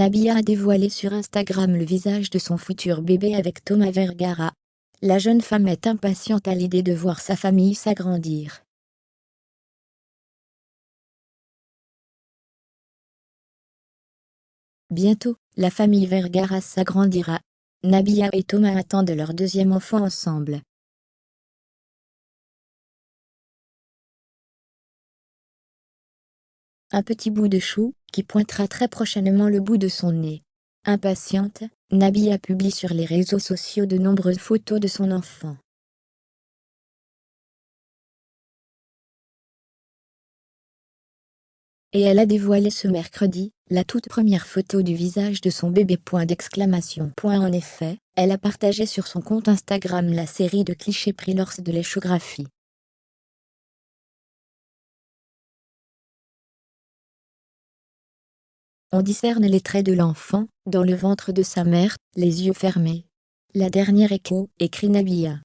Nabila a dévoilé sur Instagram le visage de son futur bébé avec Thomas Vergara. La jeune femme est impatiente à l'idée de voir sa famille s'agrandir. Bientôt, la famille Vergara s'agrandira. Nabila et Thomas attendent leur deuxième enfant ensemble. Un petit bout de chou, qui pointera très prochainement le bout de son nez. Impatiente, Nabila publie sur les réseaux sociaux de nombreuses photos de son enfant. Et elle a dévoilé ce mercredi, la toute première photo du visage de son bébé. En effet, elle a partagé sur son compte Instagram la série de clichés pris lors de l'échographie. On discerne les traits de l'enfant, dans le ventre de sa mère, les yeux fermés. La dernière écho, écrit Nabila.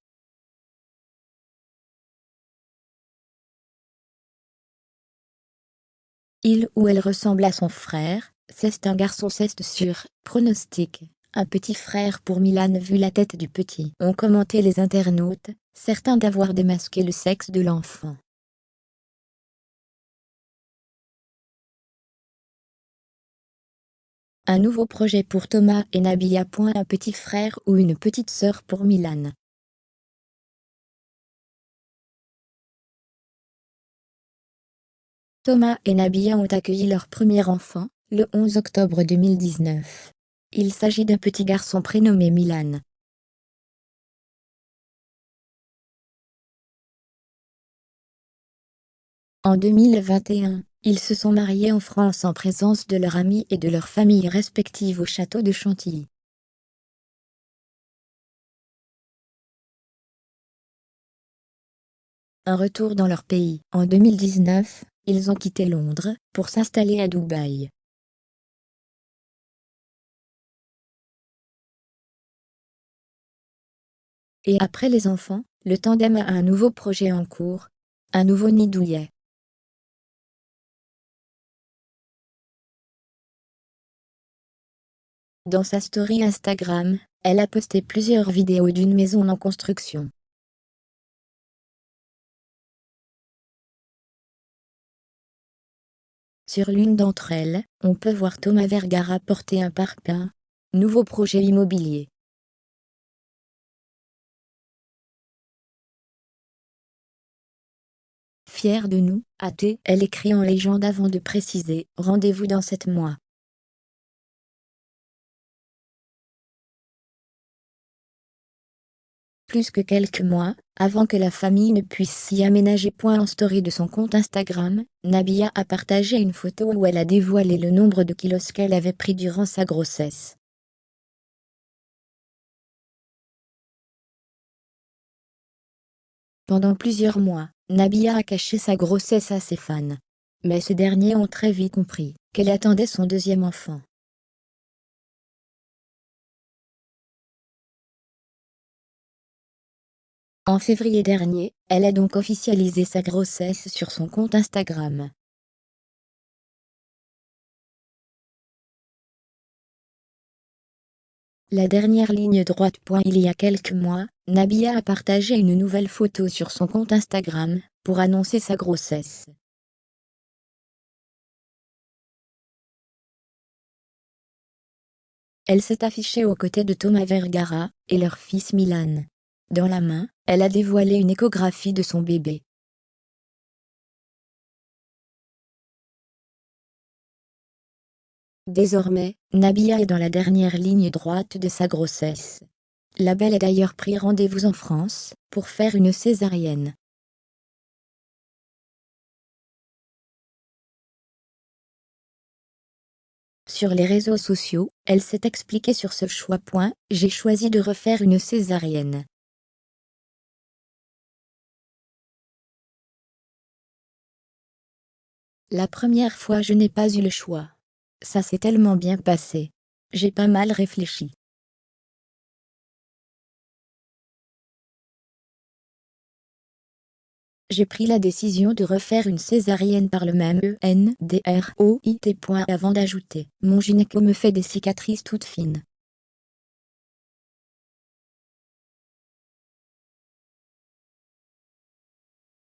Il ou elle ressemble à son frère, c'est un garçon, c'est sûr, pronostic. Un petit frère pour Milan vu la tête du petit. Ont commenté les internautes, certains d'avoir démasqué le sexe de l'enfant. Un nouveau projet pour Thomas et Nabila. Un petit frère ou une petite sœur pour Milan. Thomas et Nabila ont accueilli leur premier enfant, le 11 octobre 2019. Il s'agit d'un petit garçon prénommé Milan. En 2021, ils se sont mariés en France en présence de leurs amis et de leurs familles respectives au château de Chantilly. Un retour dans leur pays. En 2019, ils ont quitté Londres pour s'installer à Dubaï. Et après les enfants, le tandem a un nouveau projet en cours, un nouveau nid douillet. Dans sa story Instagram, elle a posté plusieurs vidéos d'une maison en construction. Sur l'une d'entre elles, on peut voir Thomas Vergara porter un parpaing. Nouveau projet immobilier. Fière de nous, athée, elle écrit en légende avant de préciser « Rendez-vous dans 7 mois ». Plus que quelques mois, avant que la famille ne puisse s'y aménager. En story de son compte Instagram, Nabila a partagé une photo où elle a dévoilé le nombre de kilos qu'elle avait pris durant sa grossesse. Pendant plusieurs mois, Nabila a caché sa grossesse à ses fans. Mais ces derniers ont très vite compris qu'elle attendait son deuxième enfant. En février dernier, elle a donc officialisé sa grossesse sur son compte Instagram. La dernière ligne droite. Il y a quelques mois, Nabila a partagé une nouvelle photo sur son compte Instagram, pour annoncer sa grossesse. Elle s'est affichée aux côtés de Thomas Vergara et leur fils Milan. Dans la main, elle a dévoilé une échographie de son bébé. Désormais, Nabila est dans la dernière ligne droite de sa grossesse. La belle a d'ailleurs pris rendez-vous en France, pour faire une césarienne. Sur les réseaux sociaux, elle s'est expliquée sur ce choix. J'ai choisi de refaire une césarienne. La première fois je n'ai pas eu le choix. Ça s'est tellement bien passé. J'ai pas mal réfléchi. J'ai pris la décision de refaire une césarienne par le même ENDROIT. Avant d'ajouter, mon gynéco me fait des cicatrices toutes fines.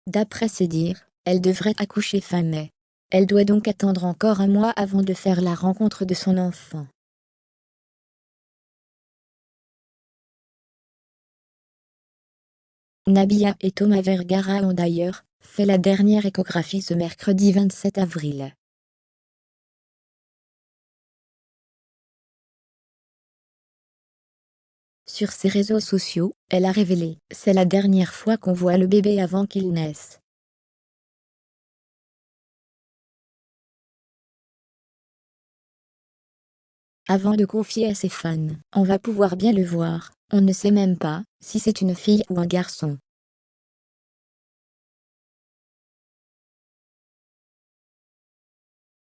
D'après ses dires, elle devrait accoucher fin mai. Elle doit donc attendre encore un mois avant de faire la rencontre de son enfant. Nabila et Thomas Vergara ont d'ailleurs fait la dernière échographie ce mercredi 27 avril. Sur ses réseaux sociaux, elle a révélé « C'est la dernière fois qu'on voit le bébé avant qu'il naisse. Avant de confier à ses fans, on va pouvoir bien le voir, on ne sait même pas si c'est une fille ou un garçon.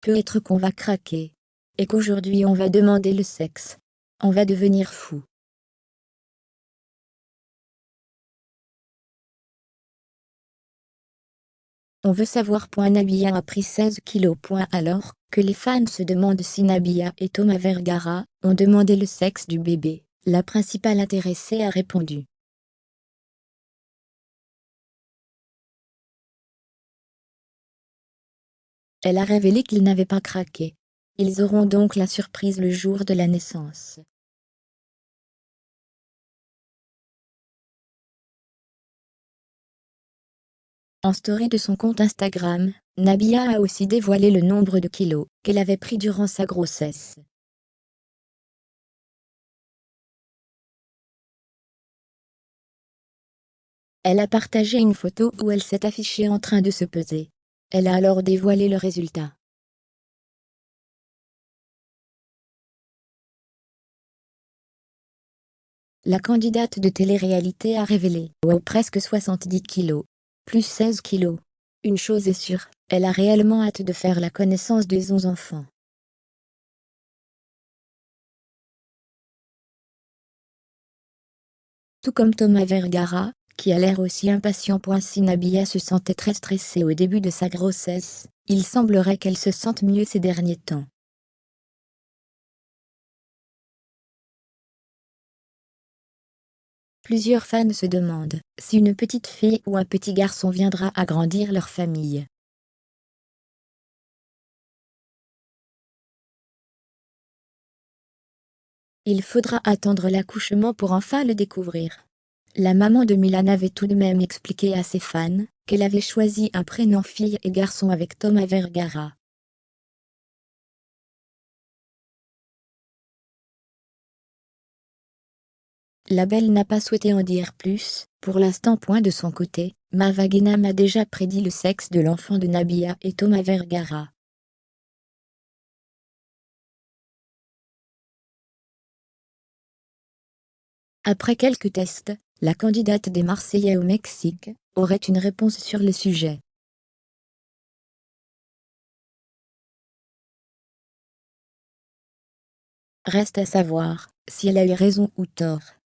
Peut-être qu'on va craquer. Et qu'aujourd'hui on va demander le sexe. On va devenir fou. On veut savoir. Nabila a pris 16 kilos. Alors que les fans se demandent si Nabila et Thomas Vergara ont demandé le sexe du bébé, la principale intéressée a répondu. Elle a révélé qu'ils n'avaient pas craqué. Ils auront donc la surprise le jour de la naissance. En story de son compte Instagram, Nabila a aussi dévoilé le nombre de kilos qu'elle avait pris durant sa grossesse. Elle a partagé une photo où elle s'est affichée en train de se peser. Elle a alors dévoilé le résultat. La candidate de télé-réalité a révélé « Wow, presque 70 kilos. Plus 16 kilos. Une chose est sûre, elle a réellement hâte de faire la connaissance de son enfant. » Tout comme Thomas Vergara, qui a l'air aussi impatient. Si Nabila se sentait très stressée au début de sa grossesse, il semblerait qu'elle se sente mieux ces derniers temps. Plusieurs fans se demandent si une petite fille ou un petit garçon viendra agrandir leur famille. Il faudra attendre l'accouchement pour enfin le découvrir. La maman de Milan avait tout de même expliqué à ses fans qu'elle avait choisi un prénom fille et garçon avec Thomas Vergara. La belle n'a pas souhaité en dire plus, pour l'instant. De son côté, Marwa Guénam a déjà prédit le sexe de l'enfant de Nabila et Thomas Vergara. Après quelques tests, la candidate des Marseillais au Mexique aurait une réponse sur le sujet. Reste à savoir si elle a eu raison ou tort.